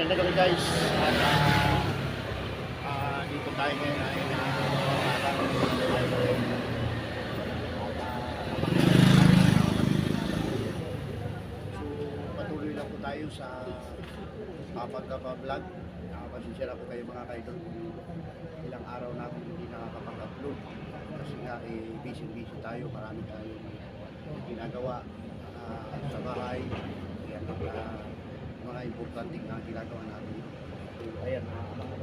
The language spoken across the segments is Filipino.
Maganda gabi guys. At dito tayo ngayon ay patuloy lang po tayo sa pagkaka-vlog. Pasensya na po kayo mga kaidol kung ilang araw natin hindi nakakapag-upload kasi nga busy tayo, marami tayong ginagawa sa bahay. Yan mga importanteng na ginagawa natin. So, ayan, ako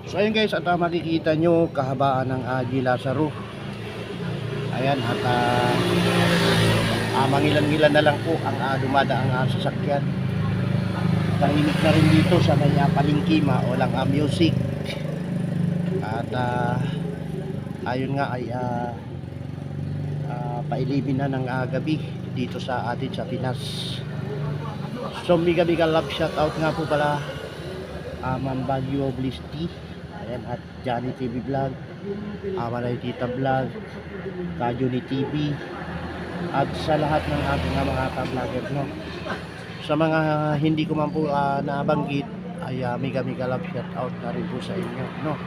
So ayan guys, at makikita nyo kahabaan ng Haji Lazaro. Ayan, at mangilan-ngilan na lang po ang dumadaang sasakyan. Tahimik na rin dito sa may palengke, walang music. At ayun nga ay pailibin na ng gabi dito sa atin sa Pinas. So mega love shout out nga po pala Ma'am Baguio Bliss T, ayan, at Johnny TV Vlog, Malay Tita Vlog, Kajuni TV, at sa lahat ng ating mga ka-vlogger, no. Sa mga hindi ko man po nabanggit ay mega love shout out na rin po sa inyo, no.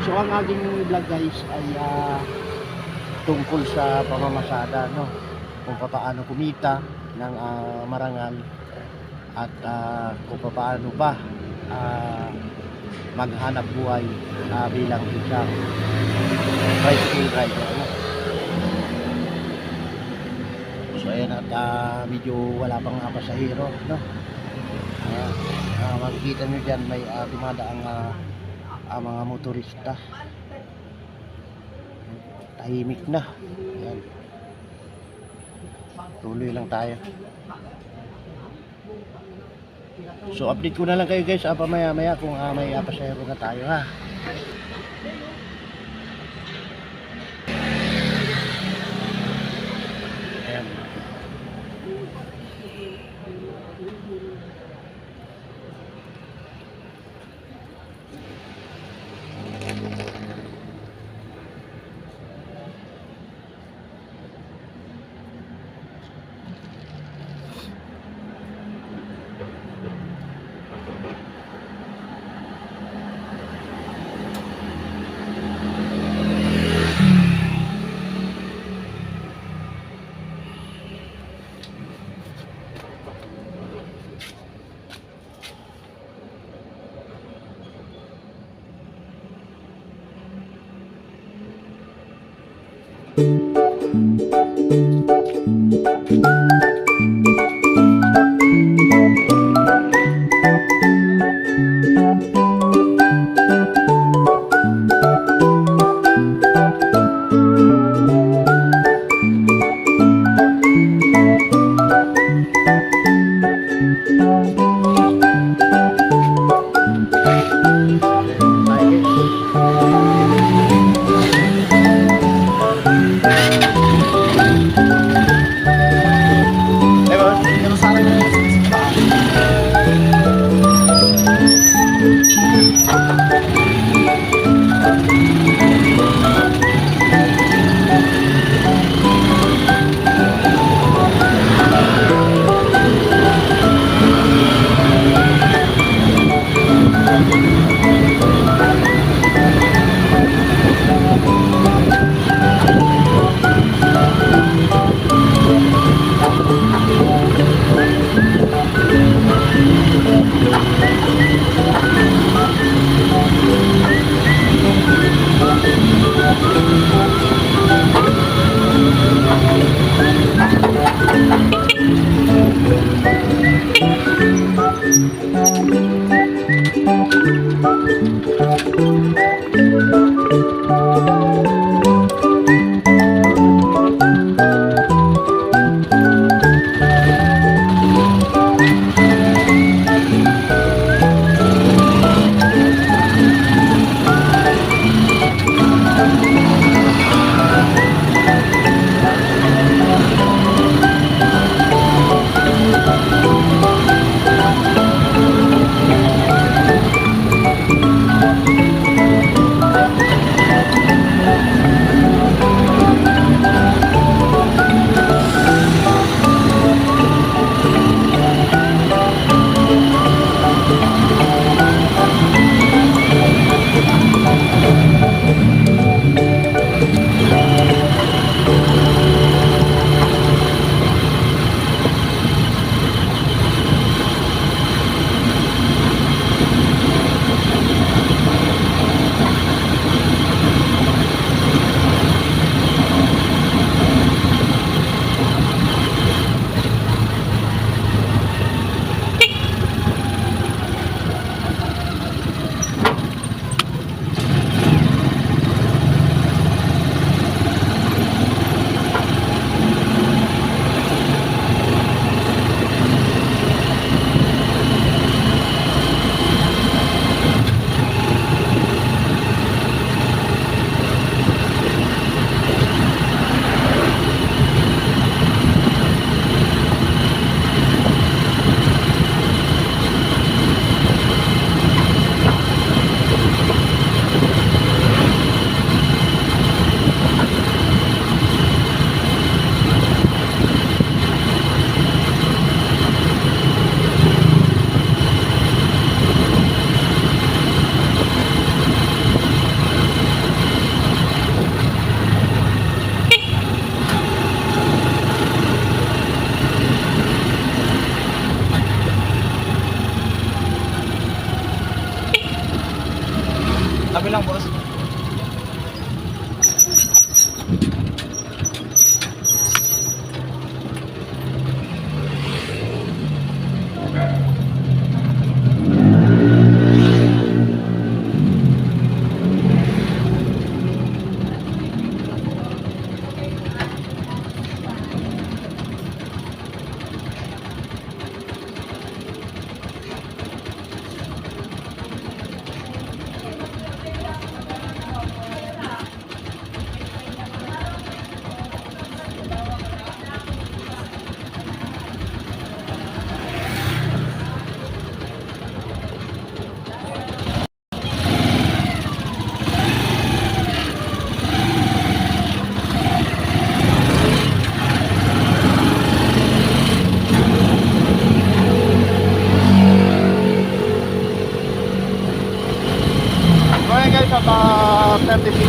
So ang ating vlog guys ay tungkol sa pamamasada, no, kung paano kumita ng marangal at kung paano ba maghanap buhay bilang isang tricycle rider, no? So ayan, at medyo wala pang pasahero, no. Makikita nyo dyan may dumadaang mga motorista. Tahimik na. Ayan. Tuloy lang tayo. So update ko na lang kayo guys pamaya-maya kung may pasahero na tayo, ha. Ayan.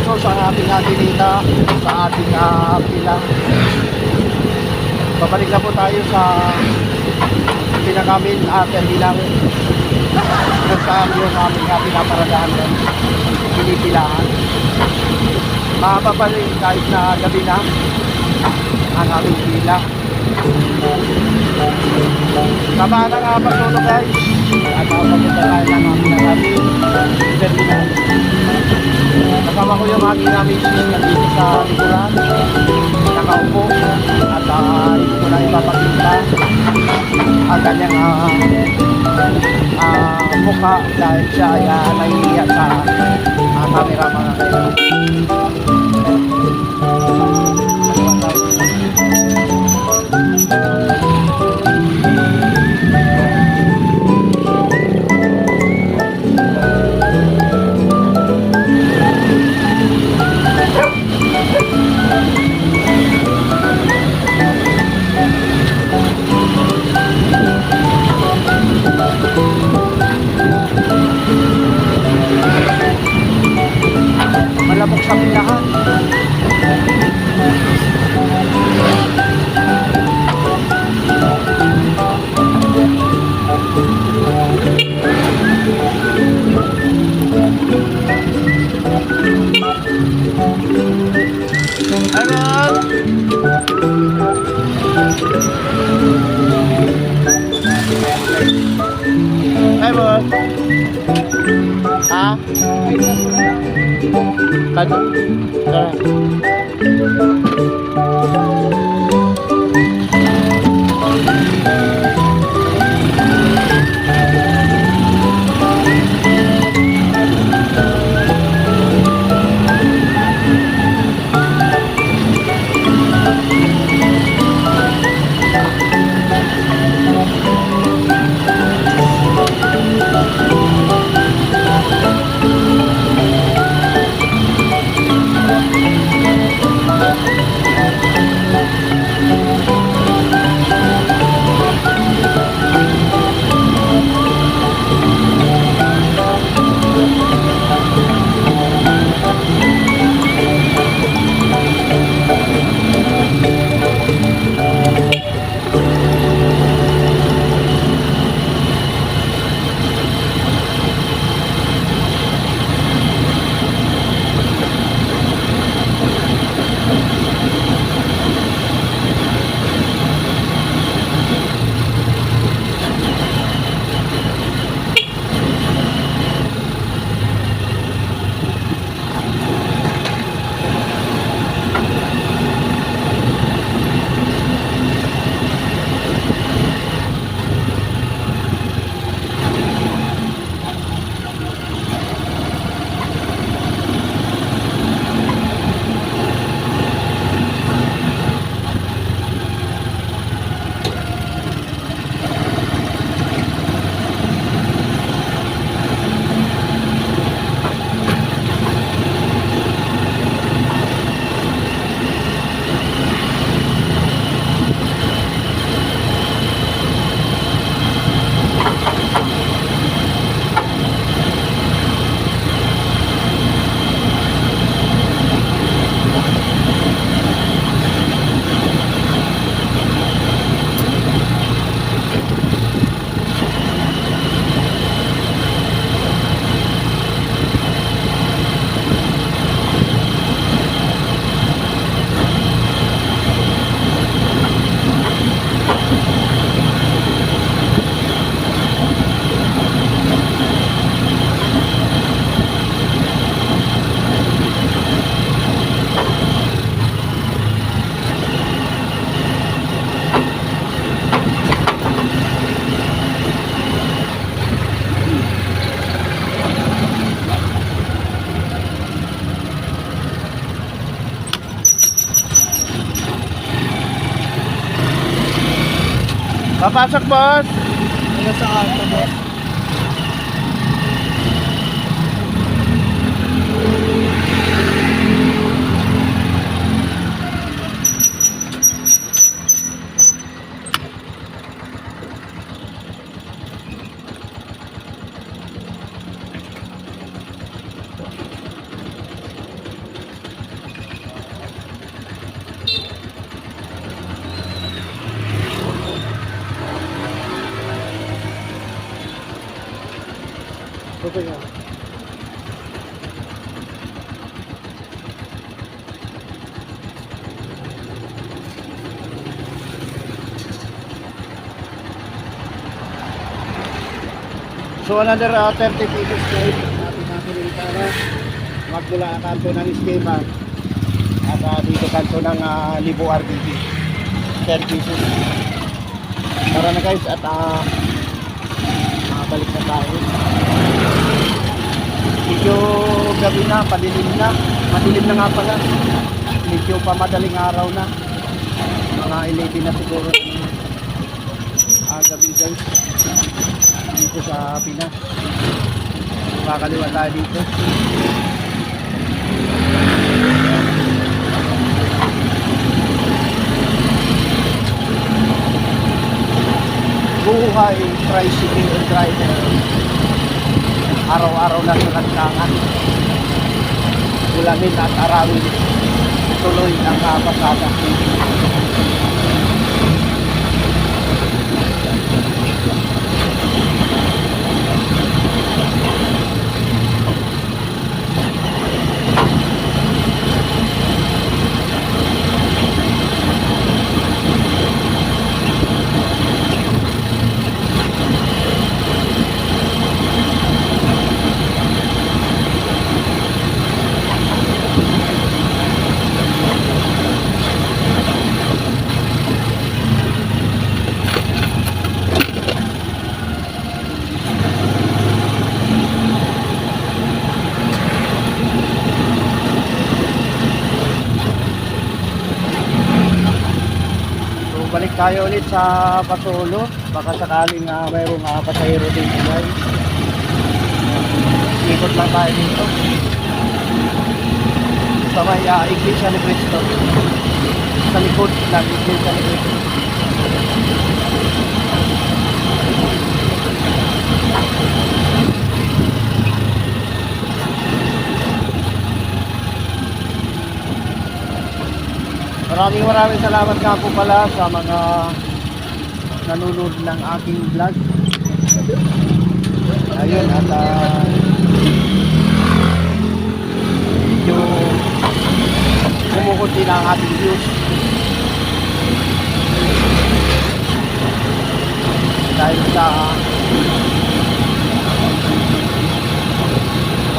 sponsors ang ating atinita sa ating pila. Babalik na po tayo sa pinakamin terminal kung saan yung aming pinaparadahan doon, pinipilaan. Mapapalit kahit na gabi na ang aming pila. Samahan na nga pagtulog guys at papunta tayo ng aming terminal. Kasama ko yung aking aming dito sa likuran, nakaupo at hindi ko na ipapakita ang kanyang mukha dahil siya ay nahihiya sa camera mga kailangan. Malabok sa pilahan. Hi, boss. Ha? Kado. Tara. Papasok, boss. Ano sa ato, boss? Totoo yan. So another 30 pesos guys natin natin para magmula ang kanto ng esquema at dito kanto ng Libo RBB 10 pesos tara na guys at balik na tayo. Medyo gabi na, padilim na, madilim na nga pala, medyo pa madaling araw na, mga 11 na siguro gabi guys dito sa Pinas. Kakaliwa tayo dito. Buhay tricycle driver. Araw-araw na sa kantangan. Ulamin at arawin. Tuloy ang kapasada. Balik tayo ulit sa Pasolo. Baka sakaling mayroong pasahero dito guys. Ikot lang tayo dito. Sa may Iglesia ni Cristo. Sa likod ng Iglesia ni Cristo. Maraming salamat nga po pala sa mga nanonood ng aking vlog. Ayun at medyo kumukunti na ang ating views. Dahil sa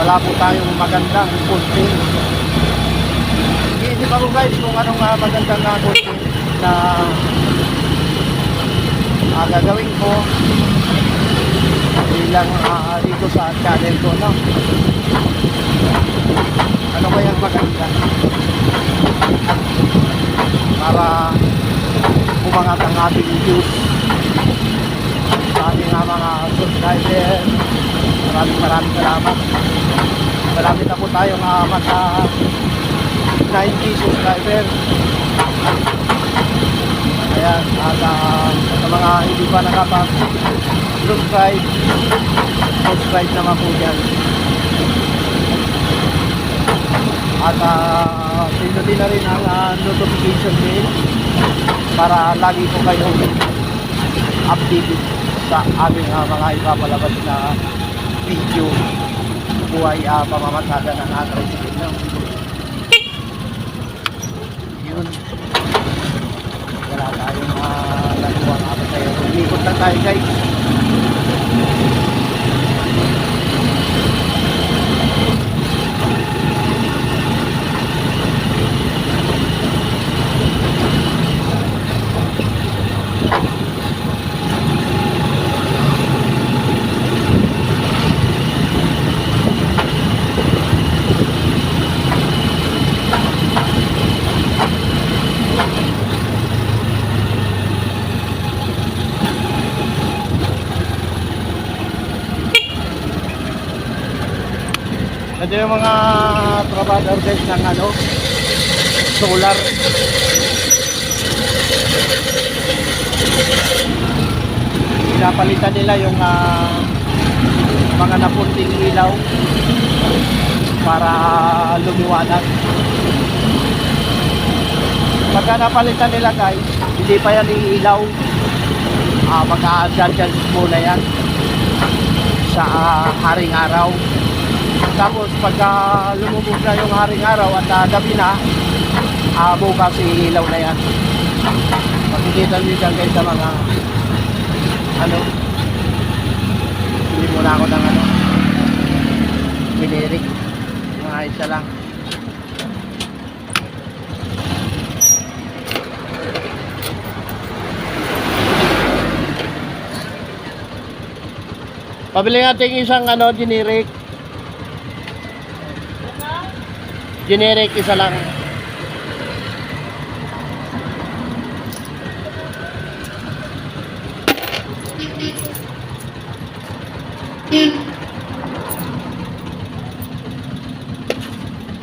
wala po tayong magandang content. Iisip ako guys kung anong magandang content na gagawin ko bilang dito sa channel ko, no? Ano kayang maganda para umangat ang ating views sa ating mga subscribers. Maraming salamat. Marami na po tayong mata 90 subscriber. Ayan, at sa mga hindi pa nakapag-subscribe, subscribe naman po dyan. At pindutin na rin ang notification bell para lagi po kayong updated sa aming mga ipapalabas na video buhay pamamasada ng tricycle, no? Yun, wala tayong lagawa nga pa tayo. Umikot lang tayo guys. Ito yung mga trabador guys ng solar. Pinapalitan nila yung mga napunting ilaw para lumiwanag. Pagka napalitan nila guys, hindi pa yan iilaw. Mag-a-adjust muna yan. sa haring araw. Tapos pagka lumubog na yung haring araw at gabi na, bukas ilaw na yan. Makikita nyo dyan guys sa mga hindi muna ako ng generic, mga isa lang. Pabili natin isang generic. Generic isa lang.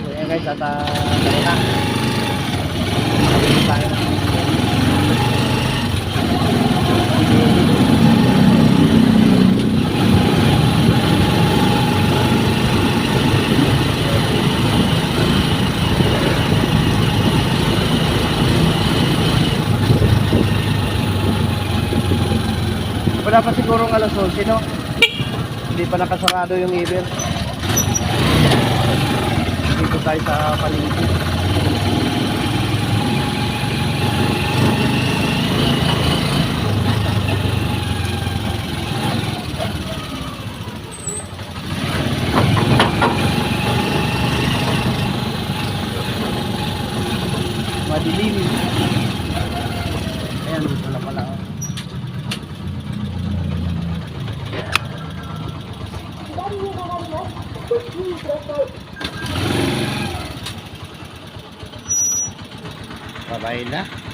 Ayan guys, at dahil na. Tayo na. Wala pa sigurong alas 11, no? Hindi pa nakasarado yung event. Dito tayo sa palengke. Madilim. Ayan, dito na pala. Bye-bye na.